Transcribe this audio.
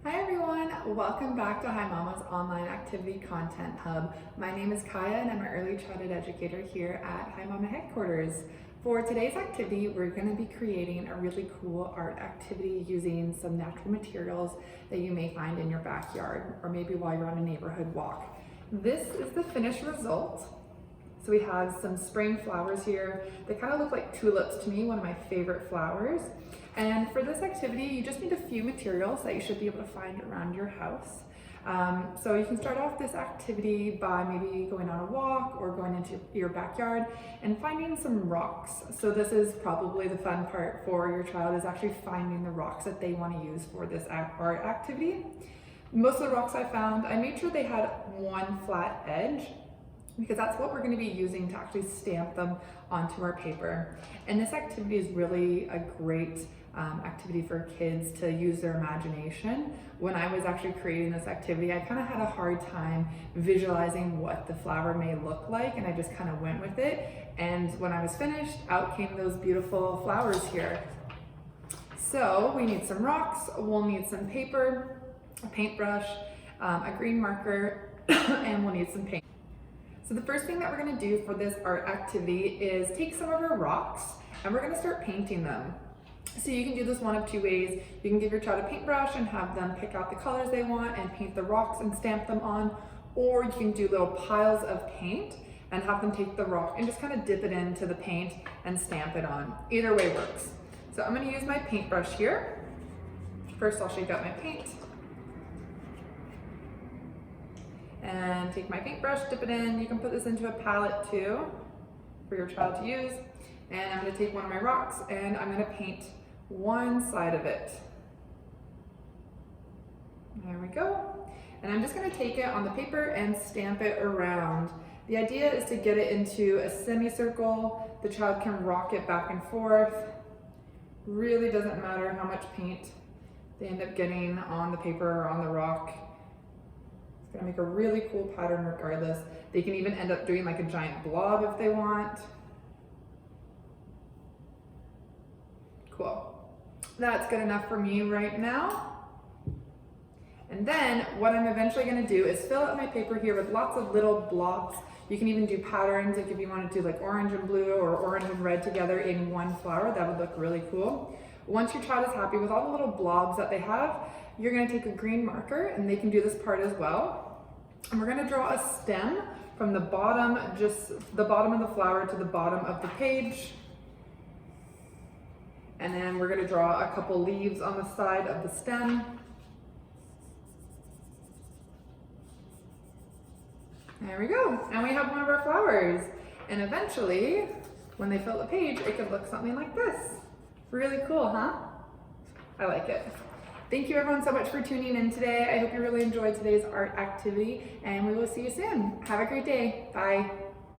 Hi everyone, welcome back to Hi Mama's Online Activity Content Hub. My name is Kaya and I'm an early childhood educator here at Hi Mama headquarters. For today's activity, we're going to be creating a really cool art activity using some natural materials that you may find in your backyard or maybe while you're on a neighborhood walk. This is the finished result. So we have some spring flowers here. They kind of look like tulips to me, one of my favorite flowers. And for this activity, you just need a few materials that you should be able to find around your house. So you can start off this activity by maybe going on a walk or going into your backyard and finding some rocks. So this is probably the fun part for your child, is actually finding the rocks that they want to use for this art activity. Most of the rocks I found, I made sure they had one flat edge, because that's what we're going to be using to actually stamp them onto our paper. And this activity is really a great activity for kids to use their imagination. When I was actually creating this activity, I kind of had a hard time visualizing what the flower may look like, and I just kind of went with it. And when I was finished, out came those beautiful flowers here. So we need some rocks, we'll need some paper, a paintbrush, a green marker, and we'll need some paint. So the first thing that we're going to do for this art activity is take some of our rocks and we're going to start painting them. So you can do this one of two ways. You can give your child a paintbrush and have them pick out the colors they want and paint the rocks and stamp them on, or you can do little piles of paint and have them take the rock and just kind of dip it into the paint and stamp it on. Either way works. So I'm going to use my paintbrush here. First I'll shake out my paint. And take my paintbrush, dip it in. You can put this into a palette too for your child to use. And I'm going to take one of my rocks and I'm going to paint one side of it. There we go. And I'm just going to take it on the paper and stamp it around. The idea is to get it into a semicircle. The child can rock it back and forth. Really doesn't matter how much paint they end up getting on the paper or on the rock. It's gonna make a really cool pattern regardless. They can even end up doing like a giant blob if they want. Cool. That's good enough for me right now. And then what I'm eventually gonna do is fill out my paper here with lots of little blobs. You can even do patterns, like if you want to do like orange and blue or orange and red together in one flower, that would look really cool. Once your child is happy with all the little blobs that they have, you're going to take a green marker, and they can do this part as well. And we're going to draw a stem from the bottom, just the bottom of the flower to the bottom of the page. And then we're going to draw a couple leaves on the side of the stem. There we go. And we have one of our flowers. And eventually, when they fill the page, it could look something like this. Really cool, huh? I like it. Thank you everyone so much for tuning in today. I hope you really enjoyed today's art activity, and we will see you soon. Have a great day. Bye.